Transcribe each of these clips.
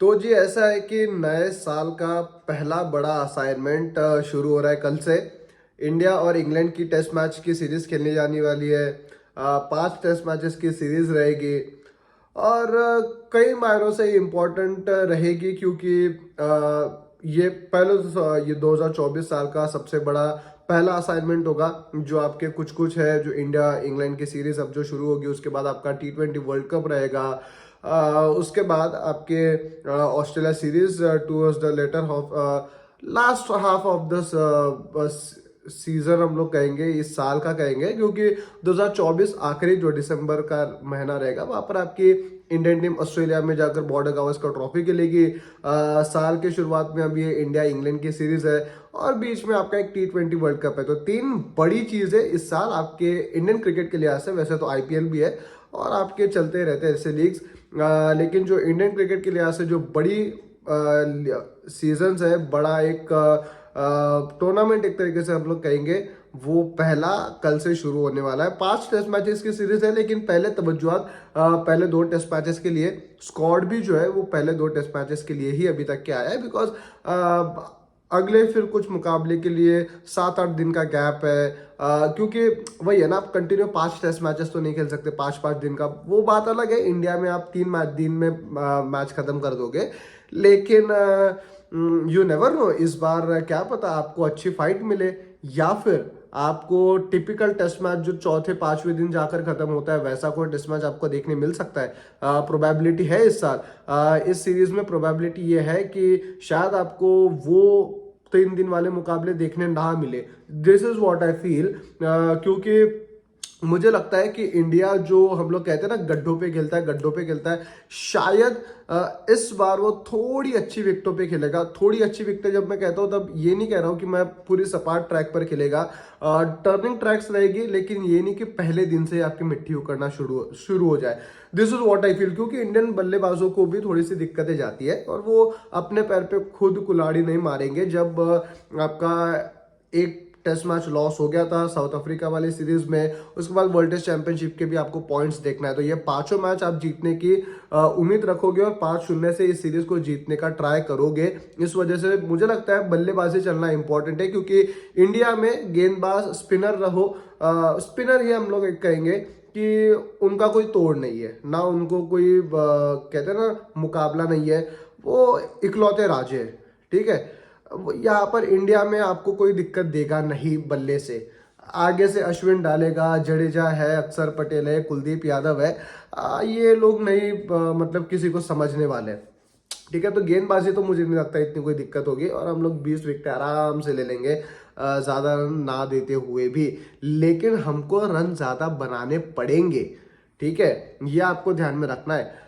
तो जी ऐसा है कि नए साल का पहला बड़ा असाइनमेंट शुरू हो रहा है कल से। इंडिया और इंग्लैंड की टेस्ट मैच की सीरीज खेलने जाने वाली है। 5 टेस्ट मैचेस की सीरीज रहेगी और कई मायनों से इम्पोर्टेंट रहेगी क्योंकि ये पहले ये 2024 साल का सबसे बड़ा पहला असाइनमेंट होगा जो आपके कुछ कुछ है। जो इंडिया इंग्लैंड की सीरीज अब जो शुरू होगी उसके बाद आपका T20 वर्ल्ड कप रहेगा। उसके बाद आपके Australia series towards the latter of last half of the season हम लोग कहेंगे, इस साल का कहेंगे, क्योंकि 2024 आखिरी जो दिसंबर का महीना रहेगा वहां पर आपकी इंडियन टीम ऑस्ट्रेलिया में जाकर बॉर्डर गावस्कर ट्रॉफी खेलेगी। साल के शुरुआत में अब ये इंडिया इंग्लैंड की सीरीज है और बीच में आपका एक T20 वर्ल्ड कप है। तो 3 बड़ी चीजें इस साल आपके इंडियन क्रिकेट के लिहाज से, वैसे तो IPL भी है और आपके चलते रहते हैं ऐसे लीग्स, लेकिन जो इंडियन क्रिकेट के लिहाज से जो बड़ी सीजन्स है, बड़ा एक टूर्नामेंट एक तरीके से हम लोग कहेंगे, वो पहला कल से शुरू होने वाला है। 5 टेस्ट मैचेस की सीरीज है, लेकिन पहले तवज्जुआत पहले 2 टेस्ट मैचेस के लिए, स्क्वाड भी जो है वो पहले 2 टेस्ट मैचेस के लिए ही अभी तक के आया है। बिकॉज अगले फिर कुछ मुकाबले के लिए 7-8 दिन का गैप है। क्योंकि वही है ना, आप कंटिन्यू 5 टेस्ट मैचेस तो नहीं खेल सकते 5-5 दिन का। वो बात अलग है, इंडिया में आप 3 मैच दिन में मैच खत्म कर दोगे, लेकिन यू नेवर नो, इस बार क्या पता आपको अच्छी फाइट मिले या फिर आपको टिपिकल टेस्ट मैच जो चौथे 5वें दिन जाकर खत्म होता है वैसा कोई टेस्ट मैच आपको देखने मिल सकता है। प्रोबेबिलिटी है इस साल, इस सीरीज में प्रोबेबिलिटी ये है कि शायद आपको वो 3 दिन वाले मुकाबले देखने ना मिले। This is what I feel, क्योंकि मुझे लगता है कि इंडिया, जो हम लोग कहते हैं ना गड्ढों पे खेलता है, गड्ढों पे खेलता है, शायद इस बार वो थोड़ी अच्छी विकेटों पे खेलेगा। थोड़ी अच्छी विकेटें जब मैं कहता हूँ तब ये नहीं कह रहा हूँ कि मैं पूरी सपाट ट्रैक पर खेलेगा। टर्निंग ट्रैक्स रहेगी, लेकिन ये नहीं कि पहले दिन से आपकी मिट्टी उकड़ना शुरू हो जाए। This is what I feel, क्योंकि इंडियन बल्लेबाजों को भी थोड़ी सी दिक्कतें जाती है और वो अपने पैर पे खुद कुल्हाड़ी नहीं मारेंगे। जब आपका एक टेस्ट मैच लॉस हो गया था साउथ अफ्रीका वाली सीरीज में, उसके बाद वर्ल्ड टेस्ट चैंपियनशिप के भी आपको पॉइंट्स देखना है, तो ये 5 मैच आप जीतने की उम्मीद रखोगे और 5-0 से इस सीरीज को जीतने का ट्राई करोगे। इस वजह से मुझे लगता है बल्लेबाजी चलना इंपॉर्टेंट है, क्योंकि इंडिया में गेंदबाज स्पिनर रहो, स्पिनर ही हम लोग कहेंगे कि उनका कोई तोड़ नहीं है ना, उनको कोई कहते हैं ना मुकाबला नहीं है, वो इकलौते राजे हैं। ठीक है, यहाँ पर इंडिया में आपको कोई दिक्कत देगा नहीं बल्ले से। आगे से अश्विन डालेगा, जडेजा है, अक्षर पटेल है, कुलदीप यादव है, ये लोग नहीं मतलब किसी को समझने वाले। ठीक है, तो गेंदबाजी तो मुझे नहीं लगता इतनी कोई दिक्कत होगी और हम लोग 20 विकेट आराम से ले लेंगे, ज्यादा रन ना देते हुए भी। लेकिन हमको रन ज्यादा बनाने पड़ेंगे, ठीक है, ये आपको ध्यान में रखना है।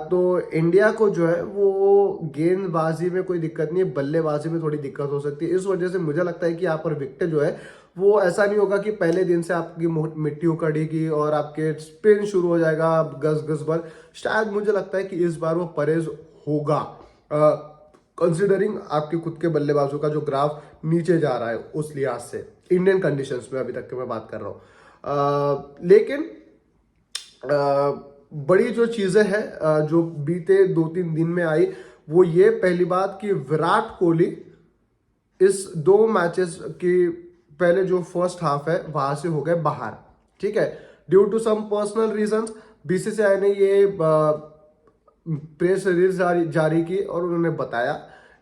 तो इंडिया को जो है वो गेंदबाजी में कोई दिक्कत नहीं है, बल्लेबाजी में थोड़ी दिक्कत हो सकती है। इस वजह से मुझे लगता है कि यहाँ पर विकेट जो है वो ऐसा नहीं होगा कि पहले दिन से आपकी मिट्टी उखड़ेगी और आपके स्पिन शुरू हो जाएगा गस गस भर। शायद मुझे लगता है कि इस बार वो परहेज होगा, कंसिडरिंग आपके खुद के बल्लेबाजों का जो ग्राफ नीचे जा रहा है उस लिहाज से, इंडियन कंडीशंस में अभी तक की मैं बात कर रहा हूँ। लेकिन बड़ी जो चीजें हैं जो बीते 2-3 दिन में आई, वो ये पहली बात कि विराट कोहली इस 2 मैचेस की पहले जो फर्स्ट हाफ है वहां से हो गए बाहर। ठीक है, due to some personal reasons BCCI ने ये प्रेस रिलीज जारी की और उन्होंने बताया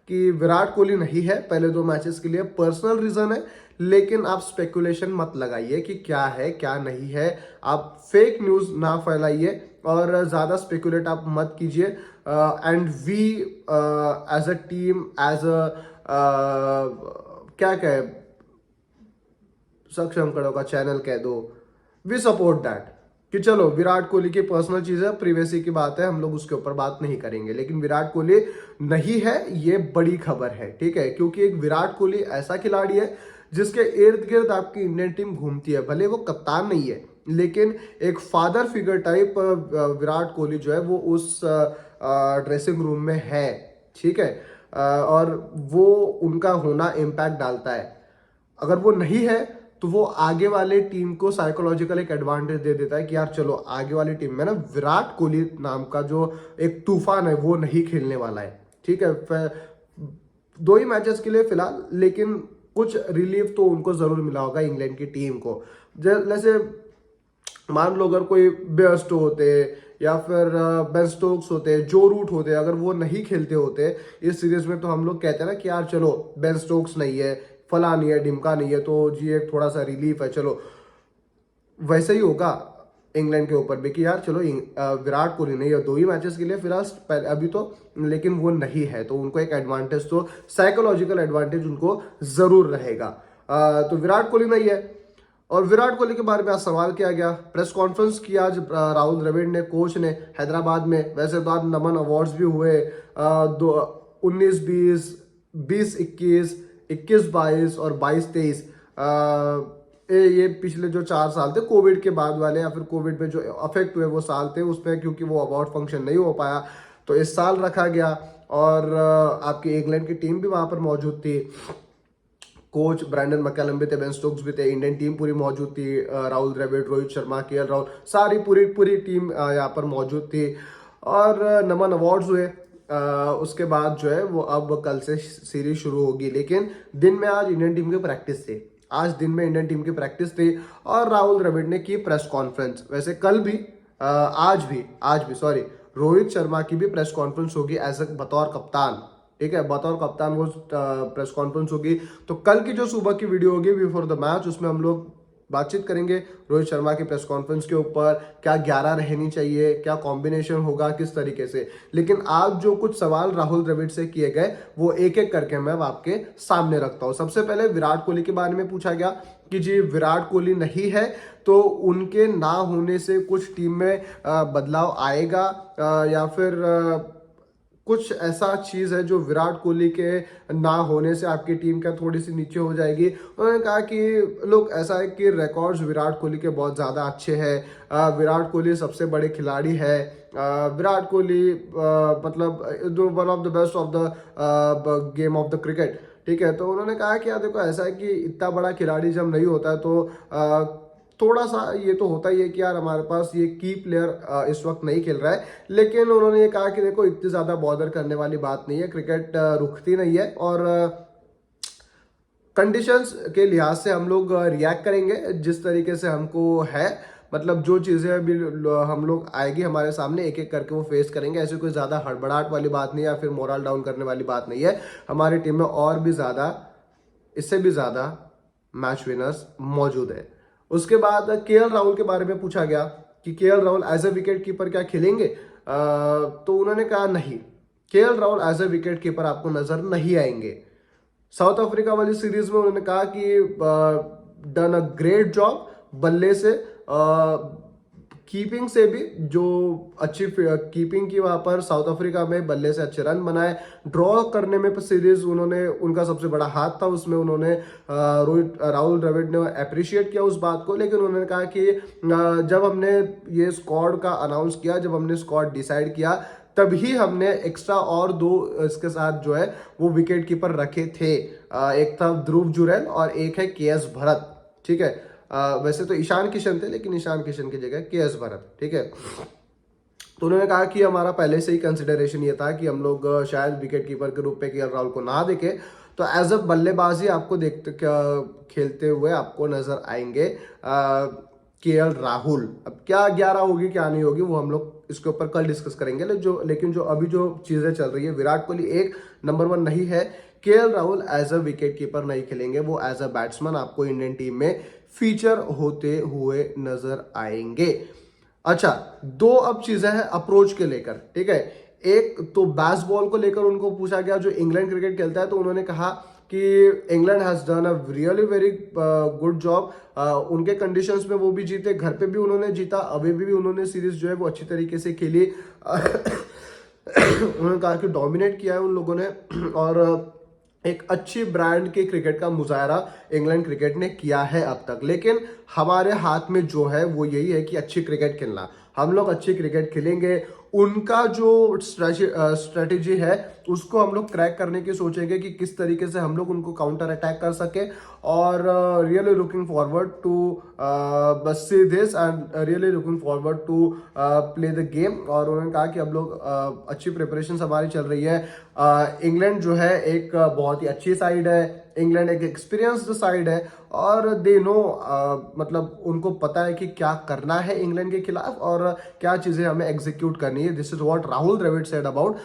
कि विराट कोहली नहीं है पहले 2 मैचेस के लिए, पर्सनल रीजन है। लेकिन आप स्पेकुलेशन मत लगाइए कि क्या है क्या नहीं है, आप फेक न्यूज ना फैलाइए और ज्यादा स्पेकुलेट आप मत कीजिए। And we as a team, as a क्या कहे, सक्षम कड़ों का चैनल कह दो, वी सपोर्ट दैट कि चलो विराट कोहली की पर्सनल चीज है, प्रीवेसी की बात है, हम लोग उसके ऊपर बात नहीं करेंगे। लेकिन विराट कोहली नहीं है, ये बड़ी खबर है। ठीक है, क्योंकि एक विराट कोहली ऐसा खिलाड़ी है जिसके इर्द गिर्द आपकी इंडियन टीम घूमती है। भले वो कप्तान नहीं है, लेकिन एक father figure type Virat Kohli जो है वो उस ड्रेसिंग रूम में है। ठीक है, और वो उनका होना इम्पैक्ट डालता है। अगर वो नहीं है तो वो आगे वाले टीम को साइकोलॉजिकल एक एडवांटेज दे देता है कि यार चलो आगे वाली टीम में ना विराट कोहली नाम का जो एक तूफान है वो नहीं खेलने वाला है, ठीक है। 2 ही मैचेस के लिए फिलहाल, लेकिन कुछ रिलीफ तो उनको जरूर मिला होगा इंग्लैंड की टीम को। जैसे मान लो अगर कोई बेयरस्टो होते या फिर बेन स्टोक्स होते, जो रूट होते, अगर वो नहीं खेलते होते इस सीरीज में, तो हम लोग कहते हैं ना कि यार चलो बेन स्टोक्स नहीं है, फला नहीं है, ढिमका नहीं है, तो जी एक थोड़ा सा रिलीफ है। चलो वैसे ही होगा इंग्लैंड के ऊपर भी कि यार चलो विराट कोहली नहीं है 2 ही मैचेस के लिए फिलहाल अभी तो, लेकिन वो नहीं है तो उनको एक एडवांटेज, तो साइकोलॉजिकल एडवांटेज उनको जरूर रहेगा। तो विराट कोहली नहीं है। और विराट कोहली के बारे में आज सवाल किया गया, प्रेस कॉन्फ्रेंस की आज राहुल द्रविड़ ने, कोच ने, हैदराबाद में। वैसे तो आज नमन अवार्ड्स भी हुए 19-20, 20-21, 21-22 और 22-23। ये पिछले जो 4 साल थे कोविड के बाद वाले, या फिर कोविड में जो अफेक्ट हुए वो साल थे, उसमें क्योंकि वो अवार्ड फंक्शन नहीं हो पाया तो इस साल रखा गया। और आपकी इंग्लैंड की टीम भी वहां पर मौजूद थी, कोच ब्रैंडन मैकलम भी थे, बेन स्टोक्स भी थे, इंडियन टीम पूरी मौजूद थी, राहुल द्रविड़, रोहित शर्मा, केएल राहुल, सारी पूरी टीम यहाँ पर मौजूद थी। और नमन अवार्ड्स हुए। उसके बाद जो है वो अब कल से सीरीज शुरू होगी, लेकिन दिन में आज इंडियन टीम की प्रैक्टिस थी, आज दिन में इंडियन टीम की प्रैक्टिस थी और राहुल द्रविड़ ने की प्रेस कॉन्फ्रेंस। वैसे कल भी आज भी सॉरी, रोहित शर्मा की भी प्रेस कॉन्फ्रेंस होगी एज बतौर कप्तान, ठीक है, बतौर कप्तान वो प्रेस कॉन्फ्रेंस होगी। तो कल की जो सुबह की वीडियो होगी बिफोर द मैच, उसमें हम लोग बातचीत करेंगे रोहित शर्मा की प्रेस कॉन्फ्रेंस के ऊपर, क्या 11 रहनी चाहिए, क्या कॉम्बिनेशन होगा, किस तरीके से। लेकिन आज जो कुछ सवाल राहुल द्रविड़ से किए गए वो एक एक करके मैं आपके सामने रखता हूं। सबसे पहले विराट कोहली के बारे में पूछा गया कि जी विराट कोहली नहीं है तो उनके ना होने से कुछ टीम में बदलाव आएगा, या फिर कुछ ऐसा चीज है जो विराट कोहली के ना होने से आपकी टीम क्या थोड़ी सी नीचे हो जाएगी। उन्होंने कहा कि लोग ऐसा है कि रिकॉर्ड्स विराट कोहली के बहुत ज़्यादा अच्छे हैं, विराट कोहली सबसे बड़े खिलाड़ी है, विराट कोहली मतलब one of the best of the game of the cricket, ठीक है। तो उन्होंने कहा कि यार देखो ऐसा है कि इतना बड़ा खिलाड़ी जब नहीं होता है तो थोड़ा सा ये तो होता ही है कि यार हमारे पास ये की प्लेयर इस वक्त नहीं खेल रहा है। लेकिन उन्होंने ये कहा कि देखो इतनी ज़्यादा बॉदर करने वाली बात नहीं है, क्रिकेट रुकती नहीं है और कंडीशंस के लिहाज से हम लोग रिएक्ट करेंगे जिस तरीके से हमको है, मतलब जो चीज़ें अभी हम लोग आएगी हमारे सामने एक एक करके वो फेस करेंगे। ऐसी कोई ज़्यादा हड़बड़ाहट वाली बात नहीं है या फिर मोरल डाउन करने वाली बात नहीं है। हमारी टीम में और भी ज़्यादा, इससे भी ज़्यादा मैच विनर्स मौजूद है। उसके बाद केएल राहुल के बारे में पूछा गया कि KL Rahul as a wicket keeper क्या खेलेंगे, तो उन्होंने कहा नहीं, KL Rahul as a wicket keeper आपको नजर नहीं आएंगे। साउथ अफ्रीका वाली सीरीज में उन्होंने कहा कि डन अ ग्रेट जॉब बल्ले से, कीपिंग से भी, जो अच्छी कीपिंग की वहां पर साउथ अफ्रीका में, बल्ले से अच्छे रन बनाए, ड्रॉ करने में सीरीज उन्होंने, उनका सबसे बड़ा हाथ था उसमें, उन्होंने राहुल द्रविड़ ने अप्रिशिएट किया उस बात को। लेकिन उन्होंने कहा कि जब हमने ये स्क्वाड का अनाउंस किया, जब हमने स्क्वाड डिसाइड किया, तभी हमने एक्स्ट्रा और 2 इसके साथ जो है वो विकेट कीपर रखे थे, एक था ध्रुव जुरैल और एक है केएस भरत, ठीक है। वैसे तो ईशान किशन थे लेकिन ईशान किशन की जगह केएस भरत, ठीक है। तो उन्होंने कहा कि हमारा पहले से ही कंसिडरेशन ये था कि हम लोग शायद विकेट कीपर के रूप में केएल राहुल को ना देखें, तो एज अ बल्लेबाजी आपको देखते खेलते हुए आपको नजर आएंगे केएल राहुल। अब क्या 11 होगी क्या नहीं होगी वो हम लोग इसके ऊपर कल डिस्कस करेंगे। लेकिन जो अभी जो चीजें चल रही है, विराट कोहली एक नंबर 1 नहीं है, KL Rahul as a wicket keeper नहीं खेलेंगे, वो एज अ बैट्समैन आपको इंडियन टीम में फीचर होते हुए नजर आएंगे। अच्छा, 2 अब चीजें हैं अप्रोच के लेकर, ठीक है। एक तो बैस बॉल को लेकर उनको पूछा गया, जो इंग्लैंड क्रिकेट खेलता है, तो उन्होंने कहा कि England has done a really very good job, उनके कंडीशंस में वो भी जीते, घर पे भी उन्होंने जीता, अभी भी उन्होंने सीरीज जो है वो अच्छी तरीके से खेली। उन्होंने कहा कि डोमिनेट किया है उन लोगों ने और एक अच्छी ब्रांड के क्रिकेट का मुजाहरा इंग्लैंड क्रिकेट ने किया है अब तक। लेकिन हमारे हाथ में जो है वो यही है कि अच्छी क्रिकेट खेलना, हम लोग अच्छी क्रिकेट खेलेंगे, उनका जो स्ट्रेटेजी है उसको हम लोग क्रैक करने की सोचेंगे कि किस तरीके से हम लोग उनको काउंटर अटैक कर सके। और रियली लुकिंग फॉरवर्ड टू बस see this and really looking forward to play the game. और उन्होंने कहा कि हम लोग अच्छी प्रिपरेशन हमारी चल रही है। इंग्लैंड जो है एक बहुत ही अच्छी साइड है, इंग्लैंड एक एक्सपीरियंस्ड साइड है और दे नो मतलब उनको पता है कि क्या करना है इंग्लैंड के खिलाफ और क्या चीजें हमें एग्जीक्यूट करनी है। This is what Rahul Dravid said about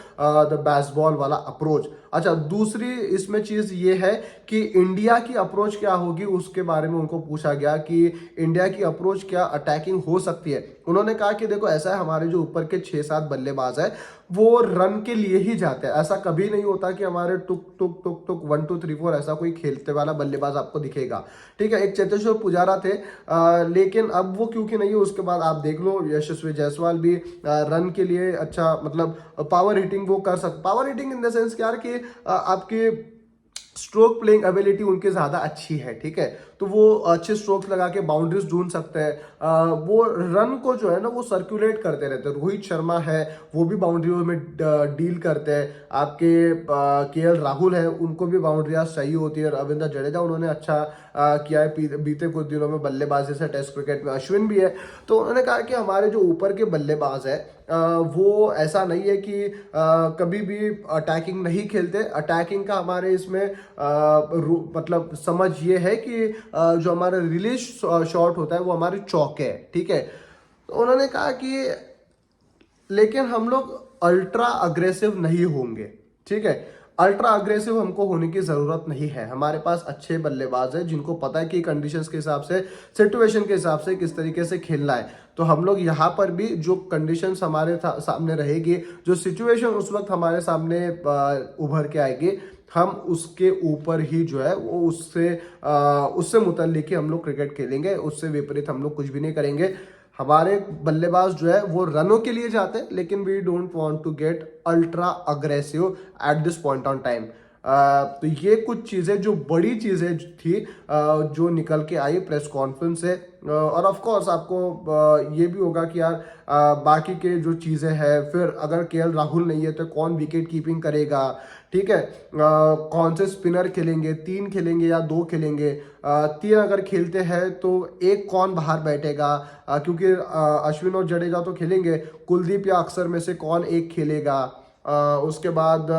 the baseball वाला अप्रोच। अच्छा, दूसरी इसमें चीज ये है कि इंडिया की अप्रोच क्या होगी उसके बारे में उनको पूछा गया कि इंडिया की अप्रोच क्या अटैकिंग हो सकती है। उन्होंने कहा कि देखो ऐसा है, हमारे जो ऊपर के 6-7 बल्लेबाज है वो रन के लिए ही जाते हैं। ऐसा कभी नहीं होता कि हमारे टुक टुक टुक टुक 1 2 3 4 ऐसा कोई खेलते वाला बल्लेबाज आपको दिखेगा। ठीक है, एक चेतेश्वर पुजारा थे लेकिन अब वो क्योंकि नहीं है। उसके बाद आप देख लो यशस्वी जायसवाल भी रन के लिए अच्छा मतलब पावर हिटिंग वो कर सकते। Power hitting in the sense क्या कि आपके स्ट्रोक प्लेइंग एबिलिटी उनकी ज्यादा अच्छी है। ठीक है, तो वो अच्छे स्ट्रोक्स लगा के बाउंड्रीज ढूंढ सकते हैं। वो रन को जो है ना वो सर्कुलेट करते रहते हैं। रोहित शर्मा है वो भी बाउंड्रियों में डील करते हैं। आपके केएल राहुल है उनको भी बाउंड्रियाज चाहिए होती है। रविंद्र जडेजा उन्होंने अच्छा किया है बीते कुछ दिनों में बल्लेबाजी से टेस्ट क्रिकेट में। अश्विन भी है। तो उन्होंने कहा कि हमारे जो ऊपर के बल्लेबाज है वो ऐसा नहीं है कि कभी भी अटैकिंग नहीं खेलते। अटैकिंग का हमारे इसमें मतलब समझ ये है कि जो हमारा रिलीज शॉट होता है वो हमारे चौके है। ठीक है, तो उन्होंने कहा कि लेकिन हम लोग अल्ट्रा अग्रेसिव नहीं होंगे। ठीक है, अल्ट्रा अग्रेसिव हमको होने की जरूरत नहीं है। हमारे पास अच्छे बल्लेबाज हैं जिनको पता है कि कंडीशंस के हिसाब से, सिचुएशन के हिसाब से किस तरीके से खेलना है। तो हम लोग यहाँ पर भी जो कंडीशंस हमारे सामने रहेगी, जो सिचुएशन उस वक्त हमारे सामने उभर के आएगी, हम उसके ऊपर ही जो है वो उससे मुतल्लिक ही हम लोग क्रिकेट खेलेंगे। उससे विपरीत हम लोग कुछ भी नहीं करेंगे। हमारे बल्लेबाज जो है वो रनों के लिए जाते हैं लेकिन we don't want to get ultra aggressive at this point on time. तो ये कुछ चीजें जो बड़ी चीजें थी जो निकल के आई प्रेस कॉन्फ्रेंस से। और ऑफ कोर्स आपको ये भी होगा कि यार बाकी के जो चीजें हैं, फिर अगर केएल राहुल नहीं है तो कौन विकेट कीपिंग करेगा। ठीक है, कौन से स्पिनर खेलेंगे, 3 खेलेंगे या 2 खेलेंगे। 3 अगर खेलते हैं तो एक कौन बाहर बैठेगा क्योंकि अश्विन और जडेजा तो खेलेंगे, कुलदीप या अक्षर में से कौन एक खेलेगा। उसके बाद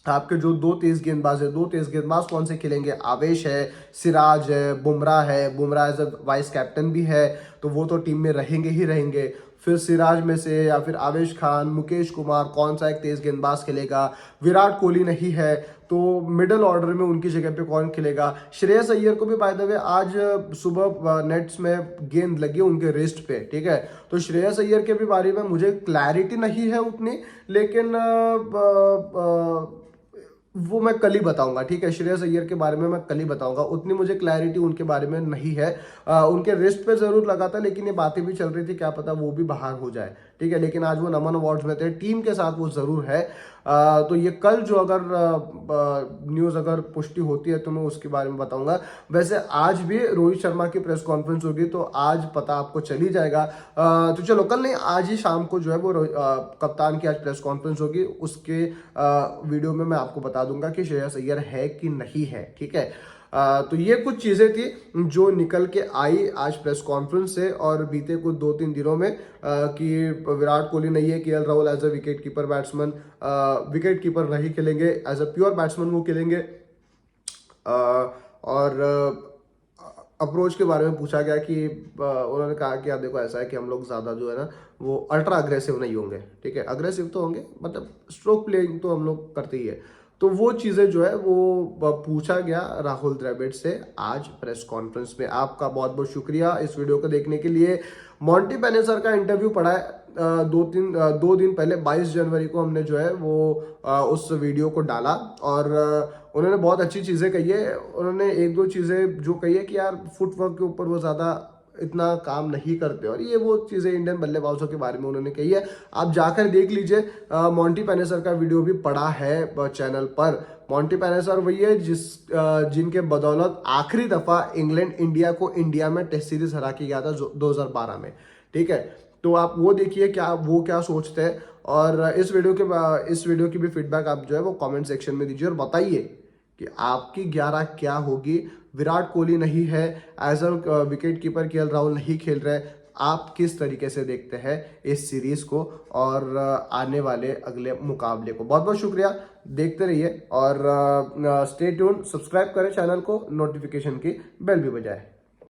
आपके जो 2 तेज गेंदबाज है, 2 तेज गेंदबाज कौन से खेलेंगे। आवेश है, सिराज है, बुमराह है। Bumrah as a vice captain भी है तो वो तो टीम में रहेंगे ही रहेंगे। फिर सिराज में से या फिर आवेश खान, मुकेश कुमार, कौन सा एक तेज गेंदबाज खेलेगा। विराट कोहली नहीं है तो मिडिल ऑर्डर में उनकी जगह पे कौन खेलेगा। श्रेयस अय्यर को भी बाय द वे आज सुबह नेट्स में गेंद लगी उनके रिस्ट पे। ठीक है, तो श्रेयस अय्यर के भी बारे में मुझे क्लैरिटी नहीं है उतनी, लेकिन वो मैं कल ही बताऊंगा। ठीक है, श्रेयस अय्यर के बारे में मैं कल ही बताऊंगा, उतनी मुझे क्लैरिटी उनके बारे में नहीं है। उनके रिस्ट पे जरूर लगा था लेकिन ये बातें भी चल रही थी क्या पता वो भी बाहर हो जाए। ठीक है, लेकिन आज वो नमन अवार्ड्स में थे, टीम के साथ वो जरूर है। तो ये कल जो अगर न्यूज़ अगर पुष्टि होती है तो मैं उसके बारे में बताऊंगा। वैसे आज भी रोहित शर्मा की प्रेस कॉन्फ्रेंस होगी तो आज पता आपको चल ही जाएगा। तो चलो कल नहीं, आज ही शाम को जो है वो कप्तान की आज प्रेस कॉन्फ्रेंस होगी, उसके वीडियो में मैं आपको बता दूंगा कि श्रेयस अय्यर है कि नहीं है। ठीक है, तो ये कुछ चीजें थी जो निकल के आई आज प्रेस कॉन्फ्रेंस से और बीते कुछ 2-3 दिनों में कि विराट कोहली नहीं है, KL Rahul as a wicket keeper batsman, wicket keeper नहीं खेलेंगे, एज अ प्योर बैट्समैन वो खेलेंगे। और अप्रोच के बारे में पूछा गया कि उन्होंने कहा कि यार देखो ऐसा है कि हम लोग ज़्यादा जो है ना वो अल्ट्रा अग्रेसिव नहीं होंगे। ठीक है, अग्रेसिव तो होंगे मतलब स्ट्रोक प्लेइंग तो हम लोग करते ही है। तो वो चीज़ें जो है वो पूछा गया राहुल द्रविड़ से आज प्रेस कॉन्फ्रेंस में। आपका बहुत बहुत शुक्रिया इस वीडियो को देखने के लिए। मॉन्टी पेनेसर का इंटरव्यू पढ़ा है 2 दिन पहले 22 जनवरी को हमने जो है वो उस वीडियो को डाला और उन्होंने बहुत अच्छी चीज़ें कही है। उन्होंने 1-2 चीज़ें जो कही है कि यार फुटवर्क के ऊपर वो ज़्यादा इतना काम नहीं करते और ये वो चीज़ें इंडियन बल्लेबाजों के बारे में उन्होंने कही है। आप जाकर देख लीजिए, मॉन्टी पेनेसर का वीडियो भी पड़ा है चैनल पर। मॉन्टी पेनेसर वही है जिनके बदौलत आखिरी दफ़ा इंग्लैंड इंडिया को इंडिया में टेस्ट सीरीज हरा के गया था 2012 में। ठीक है, तो आप वो देखिए क्या वो क्या सोचते हैं। और इस वीडियो की भी फीडबैक आप जो है वो कमेंट सेक्शन में दीजिए और बताइए कि आपकी 11 क्या होगी। विराट कोहली नहीं है, as a wicket keeper KL Rahul नहीं खेल रहे, आप किस तरीके से देखते हैं इस सीरीज को और आने वाले अगले मुकाबले को। बहुत बहुत शुक्रिया, देखते रहिए और स्टे ट्यून, सब्सक्राइब करें चैनल को, नोटिफिकेशन की बेल भी बजाएं।